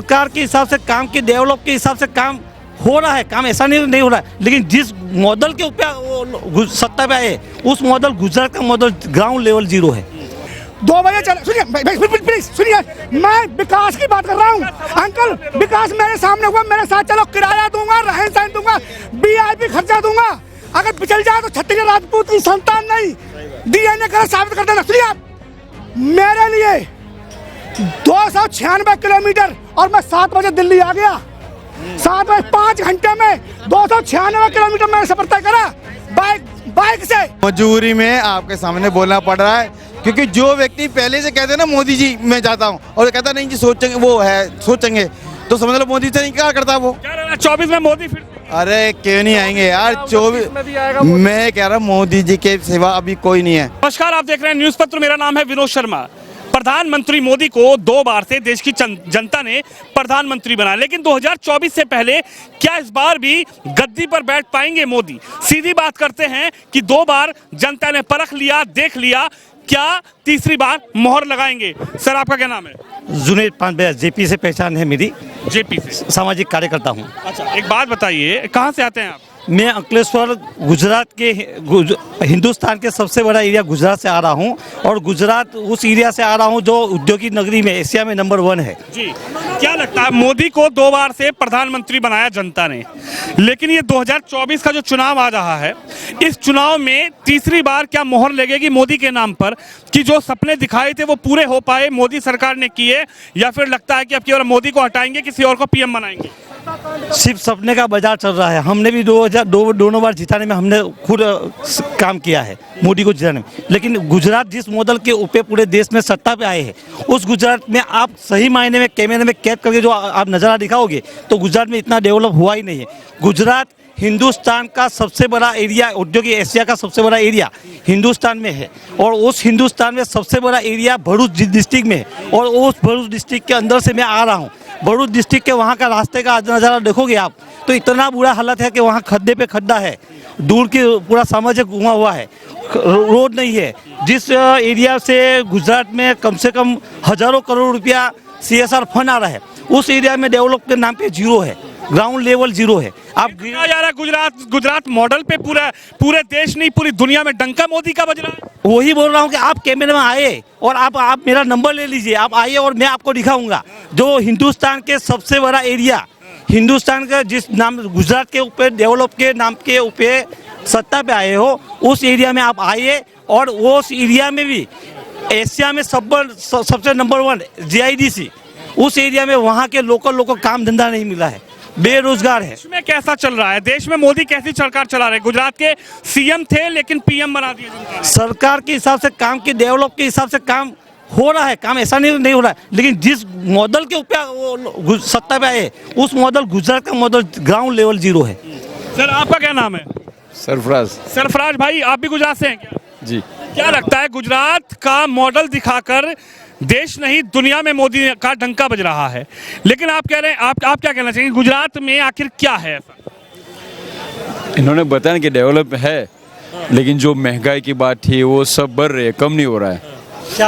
सरकार के हिसाब से काम की डेवलप के हिसाब से काम हो रहा है, काम ऐसा नहीं हो रहा है, लेकिन जिस मॉडल के ऊपर सत्ता पे आए उस मॉडल गुजरात का मॉडल ग्राउंड लेवल जीरो है। 2 बजे चला, सुनिए प्लीज सुनिए, मैं विकास की बात कर रहा हूँ अंकल। विकास मेरे सामने हुआ, मेरे साथ चलो, किराया दूंगा, रहन सहन दूंगा, VIP खर्चा दूंगा। अगर पिछल जाए तो छत्तीसगढ़ राजपूत की संतान नहीं, DNA कर साबित कर देना। सुनिए आप, मेरे लिए 296 किलोमीटर और मैं 7 बजे दिल्ली आ गया। 7 बजे 5 घंटे में 296 किलोमीटर मैंने सफर तय करा बाइक से। मजबूरी में आपके सामने बोलना पड़ रहा है, क्योंकि जो व्यक्ति पहले से कहते हैं ना मोदी जी मैं जाता हूँ, और कहता नहीं जी सोचेंगे, वो है सोचेंगे, तो समझ लो मोदी से नहीं क्या करता वो। 24 में मोदी फिर, अरे क्यों नहीं आएंगे यार, 24 मैं कह रहा हूँ मोदी जी के सिवा अभी कोई नहीं है। नमस्कार, आप देख रहे हैं न्यूज पत्र, मेरा नाम है विनोद शर्मा। प्रधानमंत्री मोदी को 2 बार से देश की जनता ने प्रधानमंत्री बनाया, लेकिन 2024 से पहले क्या इस बार भी गद्दी पर बैठ पाएंगे मोदी? सीधी बात करते हैं कि 2 बार जनता ने परख लिया, देख लिया, क्या तीसरी बार मोहर लगाएंगे? सर आपका क्या नाम है? जुनेद पानबे, JP से पहचान है मेरी, JP से सामाजिक कार्यकर्ता हूँ। अच्छा, एक बात बताइए, कहाँ से आते हैं आप? मैं अंकलेश्वर गुजरात के हिंदुस्तान के सबसे बड़ा एरिया गुजरात से आ रहा हूं, और गुजरात उस एरिया से आ रहा हूं जो औद्योगिक नगरी में एशिया में नंबर 1 है। जी, क्या लगता है, मोदी को 2 बार से प्रधानमंत्री बनाया जनता ने, लेकिन ये 2024 का जो चुनाव आ रहा है, इस चुनाव में तीसरी बार क्या मोहर लगेगी मोदी के नाम पर कि जो सपने दिखाए थे वो पूरे हो पाए, मोदी सरकार ने किए, या फिर लगता है कि अब केवल मोदी को हटाएंगे, किसी और को PM बनाएंगे? सिर्फ सपने का बाजार चल रहा है। हमने भी 2002 दोनों बार जिताने में हमने खुद काम किया है मोदी को जिताने में, लेकिन गुजरात जिस मॉडल के ऊपर पूरे देश में सत्ता पे आए हैं, उस गुजरात में आप सही मायने में कैमरे में कैद करके जो आप नज़ारा दिखाओगे तो गुजरात में इतना डेवलप हुआ ही नहीं है। गुजरात हिंदुस्तान का सबसे बड़ा एरिया, औद्योगिक एशिया का सबसे बड़ा एरिया हिंदुस्तान में है, और उस हिंदुस्तान में सबसे बड़ा एरिया भरूच डिस्ट्रिक्ट में है, और उस भरूच डिस्ट्रिक्ट के अंदर से मैं आ रहा हूँ। भरूच डिस्ट्रिक्ट के वहाँ का रास्ते का नज़ारा देखोगे आप तो इतना बुरा हालत है कि वहाँ खड्डे पे खड्डा है, दूर की पूरा सामाजिक घुमा हुआ है, रोड नहीं है। जिस एरिया से गुजरात में कम से कम हजारों करोड़ रुपया CSR फंड आ रहा है, उस एरिया में डेवलप के नाम पे जीरो है, ग्राउंड लेवल जीरो है। आप कहा जा रहा है गुजरात मॉडल पे पूरे देश नहीं पूरी दुनिया में डंका मोदी का बज रहा है। वही बोल रहा हूँ कि आप कैमरे में आए और आप मेरा नंबर ले लीजिए, आप आइए और मैं आपको दिखाऊंगा जो हिंदुस्तान के सबसे बड़ा एरिया, हिंदुस्तान का जिस नाम गुजरात के ऊपर डेवलप के नाम के ऊपर सत्ता पे आए हो, उस एरिया में आप आइए, और उस एरिया में भी एशिया में सबसे नंबर 1 GIDC, उस एरिया में वहाँ के लोकल को काम धंधा नहीं मिला है, बेरोजगार है। देश में कैसा चल रहा है? देश में मोदी कैसी सरकार चला रहे हैं? गुजरात के CM थे लेकिन PM बना दिए जनता। सरकार के हिसाब से काम की डेवलप के हिसाब से काम हो रहा है, काम ऐसा नहीं हो रहा है, लेकिन जिस मॉडल के ऊपर सत्ता पे आए उस मॉडल गुजरात का मॉडल ग्राउंड लेवल जीरो है। सर आपका क्या नाम है? सरफराज भाई, आप भी गुजरात से हैं क्या? जी। क्या लगता है, गुजरात का मॉडल दिखाकर देश नहीं दुनिया में मोदी का डंका बज रहा है, लेकिन आप कह रहे हैं, आप क्या कहना चाहेंगे, गुजरात में आखिर क्या है ऐसा? इन्होंने बताया कि डेवलप है, लेकिन जो महंगाई की बात थी वो सब बढ़ रही है, कम नहीं हो रहा है,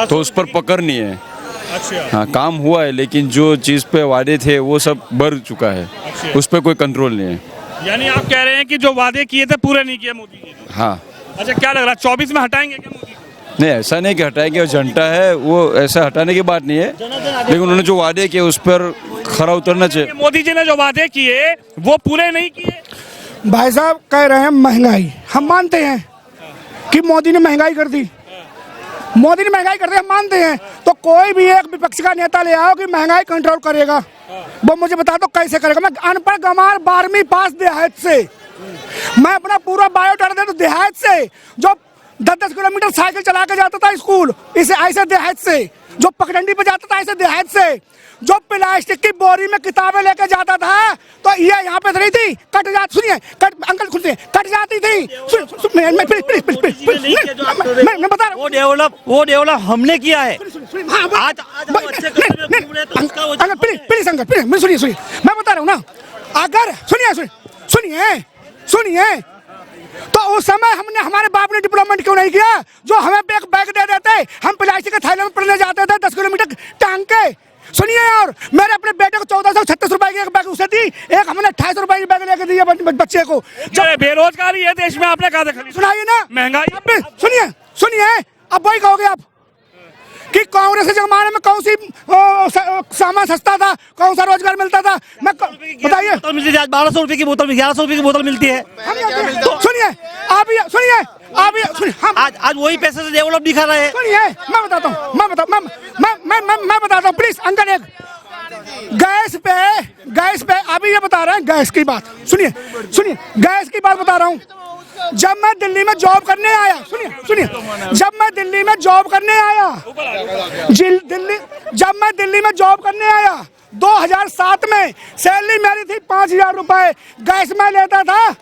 तो उस पर पकड़ नहीं है। अच्छा। हाँ, काम हुआ है, लेकिन जो चीज़ पे वादे थे वो सब बढ़ चुका है, उस पर कोई कंट्रोल नहीं है। यानी आप कह रहे हैं कि जो वादे किए थे पूरे नहीं किए मोदी जी ने। हाँ। अच्छा, क्या लग रहा है 24 में हटाएंगे क्या मोदी को? नहीं, ऐसा नहीं कि हटाएंगे, जनता है वो, ऐसा हटाने की बात नहीं है, लेकिन उन्होंने जो वादे किए उस पर खरा उतरना चाहिए। मोदी जी ने जो वादे किए वो पूरे नहीं किए। भाई साहब कह रहे हैं महंगाई, हम मानते हैं कि मोदी ने महंगाई कर दी, मोदी ने महंगाई कर दी, हम मानते हैं। तो कोई भी एक विपक्ष का नेता ले आओ कि महंगाई कंट्रोल करेगा, वो मुझे बता दो कैसे करेगा। मैं अनपढ़ गंवार 12वीं पास देहात से, मैं अपना पूरा बायोडाटा दे दूं देहात से, जो 10-10 किलोमीटर साइकिल चला के जाता था स्कूल, इसे ऐसे देहात से, जो पगडंडी पे जाता था ऐसे देहात से, जो प्लास्टिक की बोरी में किताबें लेके जाता था तो ये यहाँ पे नहीं थी, कट जाती, सुनिए अंकल सुनिए, कट जाती थी। मैं बता रहा हूँ वो डेवलप हमने किया है। प्लीज अंकल प्लीज सुनिए, मैं बता रहा हूँ ना, अगर सुनिए तो उस समय हमने, हमारे बाप ने डेवलपमेंट क्यों नहीं किया? जो हमें बैग दे देते, हम प्लास्टिक के थैले में पढ़ने जाते थे 10 किलोमीटर टांग के, सुनिए, और मैंने अपने बेटे को 1436 रुपए की एक बैग उसे दी, एक हमने 28 रुपए की बैग लेके दी है बच्चे को। जब बेरोजगारी है देश में, आपने कहा था खरीद, सुनाइए ना, महंगाई। अब भी सुनिए सुनिए, अब वही कहोगे आप कि कांग्रेस के जमाने में कौन सी सामान सस्ता था, कौन सा रोजगार मिलता था, मैं बताइए। बोतल मिलती है आज 1200 रुपए की बोतल, 1100 रुपए की बोतल मिलती है। सुनिए आप ये सुनिए, आप ये सुनिए, हम आज वही पैसे से डेवलप दिखा रहे हैं। सुनिए, मैं बताता हूँ, मैं बताता हूँ, प्लीज अंकल। एक गैस पे अभी ये बता रहे हैं, गैस की बात सुनिए, गैस की बात बता रहा हूँ। जब मैं दिल्ली में जॉब करने आया, सुनिए, जब मैं दिल्ली में जॉब करने आया, जब मैं दिल्ली में जॉब करने आया 2007 में, सैलरी मेरी थी 5000 रुपए, गैस में लेता था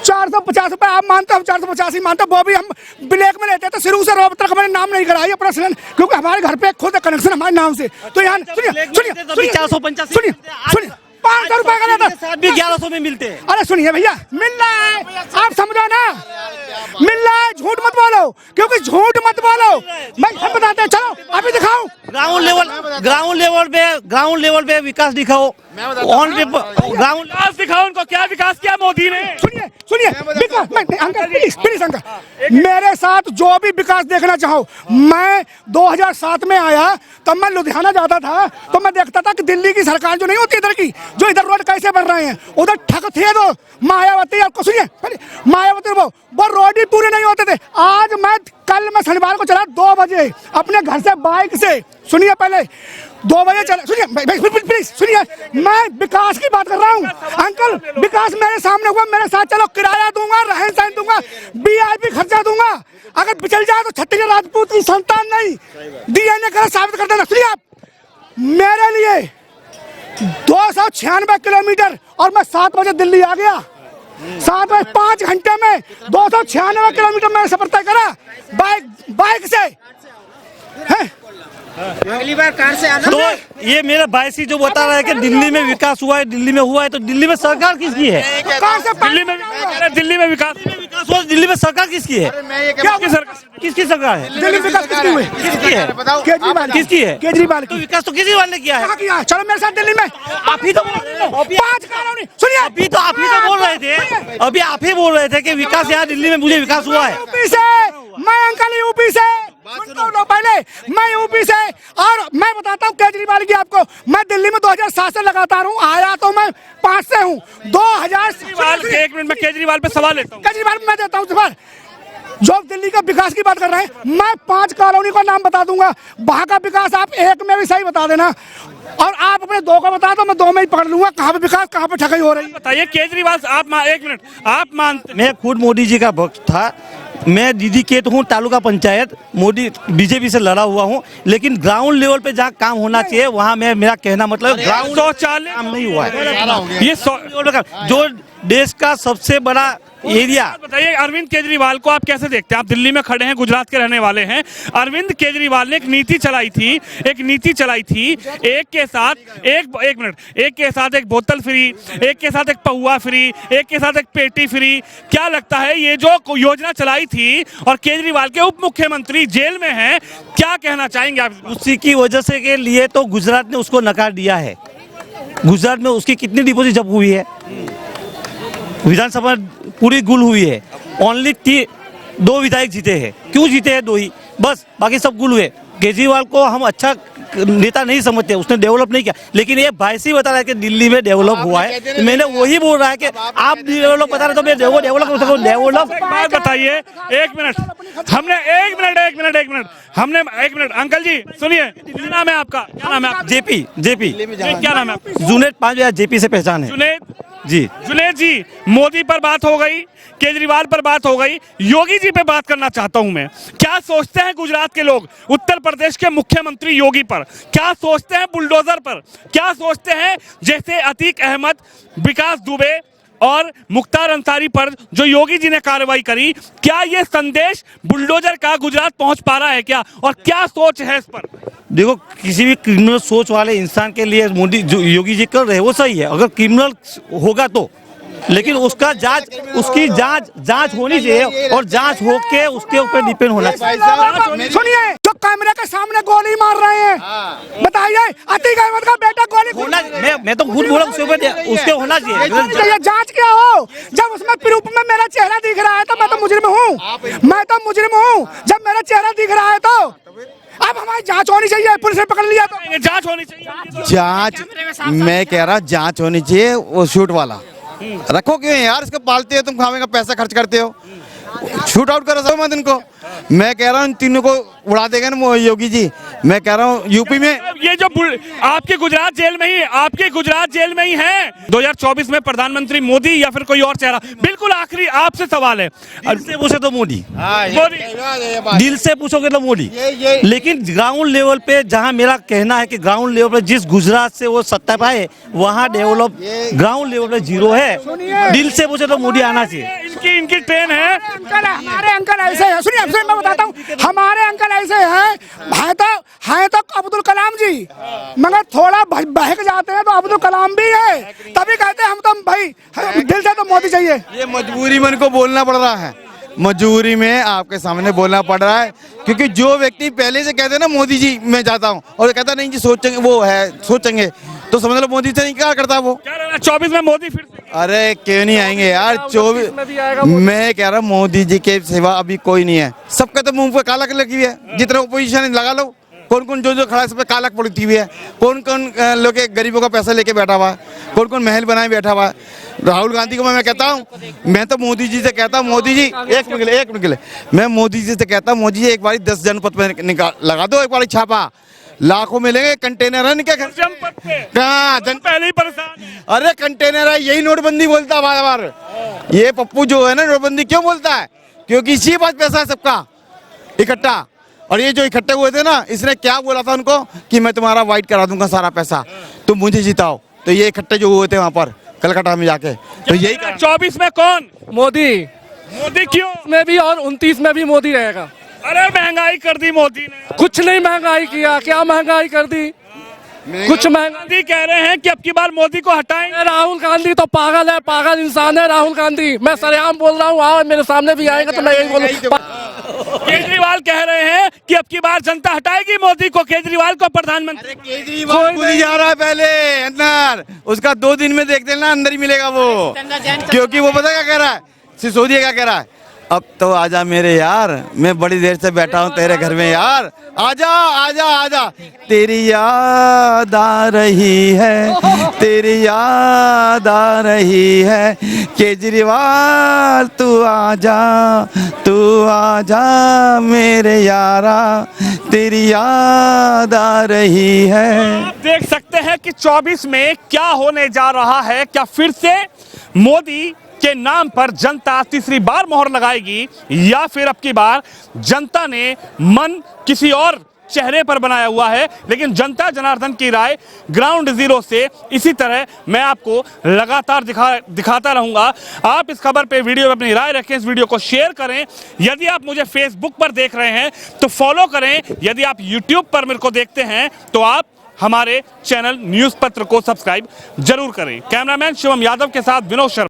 450 रुपए। आप मानते हो 450 ही मानते हो, वो भी हम ब्लैक में लेते थे। शुरू से अब तक मैंने नाम नहीं कराई अपना सिलेंडर, क्योंकि हमारे घर पे खुद कनेक्शन हमारे नाम से। तो यहाँ सुनिए 500 रुपए का लेता, साथ भी 1100 में मिलते हैं। अरे सुनिए भैया, मिल रहा है, आप समझो ना, मिल रहा है, झूठ मत बोलो, क्योंकि झूठ मत बोलो। मैं हम बताते हैं, चलो अभी दिखाओ। ग्राउंड लेवल पे विकास दिखाओ, ऑन पेपर ग्राउंड विकास दिखाओ उनको, क्या विकास किया मोदी ने। सुनिए विकास, अंकल प्लीज अंकल, मेरे साथ जो भी विकास देखना चाहो। मैं 2007 में आया, तब मैं लुधियाना जाता था, तो मैं देखता था कि दिल्ली की सरकार जो नहीं होती इधर की, जो इधर रोड कैसे बन रहे हैं, उधर ठग थे तो मायावती, आपको सुनिए, मायावती वो रोड ही पूरे नहीं होते थे। आज मैं शनिवार को चला 2 बजे अपने घर से बाइक से, सुनिए पहले 2 बजे चला, सुनिए प्लीज सुनिए, मैं विकास की बात कर रहा हूँ अंकल। विकास मेरे सामने हुआ, मेरे साथ चलो, किराया दूंगा, रहन सहन दूंगा, VIP खर्चा दूंगा। अगर पिछल जाए तो छत्तीसगढ़ राजपूत की संतान नहीं, DNA कर साबित कर देना। सुनिए आप, मेरे लिए 296 किलोमीटर, और मैं 7 बजे दिल्ली आ गया, 7 बजे 5 घंटे में 296 किलोमीटर मैंने सफर तय करा बाइक से। अगली बार कार से आना। तो ये मेरा भाई जो बता रहा है कि दिल्ली में विकास हुआ है, दिल्ली में हुआ है, तो दिल्ली में सरकार किसकी है? दिल्ली में विकास हुआ, दिल्ली में सरकार किसकी है? किसकी सरकार है? दिल्ली में विकास किसकी हुई? किसकी है? किसकी है? केजरीवाल तो विकास तो केजरीवाल ने किया है। चलो मेरे साथ दिल्ली में, आप ही तो बोल रहे थे, 5 कॉलोनी, सुनिए अभी तो आप ही तो बोल रहे थे, अभी आप ही बोल रहे थे कि विकास यहाँ दिल्ली में मुझे विकास हुआ है। यूपी से, मैं अंकल यूपी से, पहले मैं यूपी से, और मैं बताता हूँ केजरीवाल की आपको, मैं दिल्ली में 2007 से लगातार हूँ, आया तो मैं 5 से हूँ। 2000 एक मिनट में केजरीवाल पे सवाल लेता हूँ। केजरीवाल मैं देता हूँ सवाल, जो दिल्ली का विकास की बात कर रहे हैं, मैं 5 कॉलोनी का नाम बता दूंगा, वहां का विकास आप एक में भी सही बता देना, और आप अपने 2 का बता दो, मैं 2 में ही पकड़ लूंगा कहाँ पे विकास, कहाँ पे ठगाई हो रही है। बताइए केजरीवाल, एक मिनट, आप मानते? मैं खुद मोदी जी का भक्त था, मैं दीदी केत हूँ, तालुका पंचायत मोदी बीजेपी से लड़ा हुआ हूँ, लेकिन ग्राउंड लेवल पे जहाँ काम होना चाहिए वहाँ मेरा कहना मतलब ग्राउंड शौचालय काम नहीं हुआ है। ये जो देश का सबसे बड़ा एरिया। बताइए अरविंद केजरीवाल को आप कैसे देखते हैं? आप दिल्ली में खड़े हैं, गुजरात के रहने वाले हैं। अरविंद केजरीवाल ने एक नीति चलाई थी, एक के साथ एक बोतल फ्री, एक के साथ एक पहुआ फ्री, एक के साथ एक पेटी फ्री। क्या लगता है ये जो योजना चलाई थी, और केजरीवाल के उप मुख्यमंत्री जेल में हैं, क्या कहना चाहेंगे आप? उसी की वजह से के लिए तो गुजरात ने उसको नकार दिया है। गुजरात में उसकी कितनी डिपॉजिट जब्त हुई है, विधानसभा पूरी गुल हुई है, ओनली 2 विधायक जीते हैं। क्यों जीते हैं? 2 ही बस, बाकी सब गुल हुए। केजरीवाल को हम अच्छा नेता नहीं समझते, उसने डेवलप नहीं किया, लेकिन ये भाईसी बता रहा है कि दिल्ली में डेवलप हुआ है, तो मैंने वही बोल रहा है कि आप डेवलप बता रहे तो मैं डेवलप बात बताइए। एक मिनट अंकल जी सुनिए, क्या नाम है आपका? क्या नाम है? जेपी क्या नाम है? जुनेद 5000 जेपी से पहचान है। जुनेद जी, मोदी पर बात हो गई, केजरीवाल पर बात हो गई, योगी जी पे बात करना चाहता हूं मैं। क्या सोचते हैं गुजरात के लोग उत्तर प्रदेश के मुख्यमंत्री योगी पर? क्या सोचते हैं बुलडोजर पर? क्या सोचते हैं जैसे अतीक अहमद, विकास दुबे और मुख्तार अंसारी पर जो योगी जी ने कार्रवाई करी? क्या ये संदेश बुलडोजर का गुजरात पहुंच पा रहा है क्या, और क्या सोच है इस पर? देखो, किसी भी क्रिमिनल सोच वाले इंसान के लिए मोदी जो योगी जी कर रहे हैं वो सही है। अगर क्रिमिनल होगा तो लेकिन उसका उसकी जांच होनी चाहिए और जांच होके उसके ऊपर डिपेंड होना चाहिए। सुनिए, जो कैमरे के सामने गोली मार रहे हैं, बताइए अतीक अहमद का बेटा गोली मैं तो खुद बोला उसके होना चाहिए। जांच क्या हो, जब उसमें प्रूफ में मेरा चेहरा दिख रहा है तो मैं तो मुजरिम हूँ, जब मेरा चेहरा दिख रहा है तो अब हमारी जांच होनी चाहिए। पुलिस ने पकड़ लिया तो जांच होनी चाहिए। जांच, मैं कह रहा जांच होनी चाहिए। वो शूट वाला रखो क्यों यार, इसको पालते हो तुम, खावेगा पैसा खर्च करते हो, शूट आउट करो सब मत इनको। मैं कह रहा हूँ इन तीनों को उड़ा देगा ना योगी जी। मैं कह रहा हूँ यूपी में ये जो आपके गुजरात जेल में ही है। 2024 में प्रधानमंत्री मोदी या फिर कोई और चेहरा? बिल्कुल आखिरी आपसे सवाल है। दिल से पूछे तो मोदी, मोदी दिल से पूछोगे तो मोदी। लेकिन ग्राउंड लेवल पे जहां मेरा कहना है कि ग्राउंड लेवल पे जिस गुजरात से वो सत्ता पाए वहां डेवलप ग्राउंड लेवल पे जीरो है। दिल से पूछे तो मोदी आना चाहिए। इनकी ट्रेन है। हमारे अंकल ऐसे हैं, सुनिए मैं बताता हूँ, हमारे अंकल ऐसे हैं तो अब्दुल कलाम जी, मगर थोड़ा बहक जाते हैं तो अब्दुल कलाम भी है, तभी कहते हैं हम तो भाई दिल से तो मोदी चाहिए। ये मजबूरी में इनको बोलना पड़ रहा है, मजबूरी में आपके सामने बोलना पड़ रहा है। क्योंकि जो व्यक्ति पहले से कहते हैं ना मोदी जी मैं जाता हूँ, और कहता नहीं जी सोचेंगे, तो समझ लो मोदी से नहीं क्या करता वो। 24 में मोदी फिर से? अरे क्यों नहीं आएंगे यार 24 मैं कह रहा हूँ मोदी जी के सिवा अभी कोई नहीं है। सबका तो मुंह पे कालक लगी हुई है, जितना ओपोजिशन लगा लो, कौन कौन जो खड़ा है सब पे कालक पड़ती हुई है, कौन कौन लोग गरीबों का पैसा लेके बैठा हुआ है, कौन कौन महल बनाए बैठा हुआ है। राहुल गांधी को मैं कहता हूँ, मैं तो मोदी जी से कहता हूँ, मोदी जी एक मिनट के लिए मैं मोदी जी से कहता हूँ, मोदी जी एक बार 10 जनपद में लगा दो, एक बार छापा, लाखों मिलेंगे कंटेनर है क्या कहाँ पहले ही परेशान। अरे कंटेनर है, यही नोटबंदी बोलता है बार बार। ये पप्पू जो है ना नोटबंदी क्यों बोलता है, क्योंकि इसी पास पैसा है सबका इकट्ठा। और ये जो इकट्ठे हुए थे ना, इसने क्या बोला था उनको कि मैं तुम्हारा वाइट करा दूंगा सारा पैसा, तुम मुझे जिताओ। तो ये इकट्ठे जो हुए थे वहां पर कलकत्ता में जाके, तो यही 24 में कौन? मोदी क्यों? में भी और 29 में भी मोदी रहेगा। अरे महंगाई कर दी मोदी ने। कुछ नहीं महंगाई किया, क्या महंगाई कर दी, कुछ गांधी कह रहे हैं कि अब की बार मोदी को हटाएंगे। राहुल गांधी तो पागल है, पागल इंसान है राहुल गांधी। मैं सरेआम बोल रहा हूँ, आओ मेरे सामने भी आएगा तो मैं यही बोलूँ। केजरीवाल कह रहे हैं कि अब की बार जनता हटाएगी मोदी को, केजरीवाल को प्रधानमंत्री। केजरीवाल खुद ही जा रहा है पहले अंदर, उसका 2 दिन में देख लेना अंदर ही मिलेगा वो, क्योंकि वो पता क्या कह रहा है, सिसोदिया क्या कह रहा है, अब तो आजा मेरे यार, मैं बड़ी देर से बैठा हूँ तेरे घर में यार, आजा आजा आजा, तेरी याद आ रही है, तेरी याद आ रही है, केजरीवाल तू आजा मेरे यारा, तेरी याद आ रही है। आप देख सकते हैं कि 24 में क्या होने जा रहा है। क्या फिर से मोदी के नाम पर जनता तीसरी बार मोहर लगाएगी, या फिर अब की बार जनता ने मन किसी और चेहरे पर बनाया हुआ है। लेकिन जनता जनार्दन की राय ग्राउंड जीरो से इसी तरह मैं आपको लगातार दिखाता रहूंगा। आप इस खबर पे वीडियो में अपनी राय रखें, इस वीडियो को शेयर करें। यदि आप मुझे फेसबुक पर देख रहे हैं तो फॉलो करें, यदि आप यूट्यूब पर मेरे को देखते हैं तो आप हमारे चैनल न्यूज़ पत्र को सब्सक्राइब जरूर करें। कैमरामैन शिवम यादव के साथ विनोद शर्मा।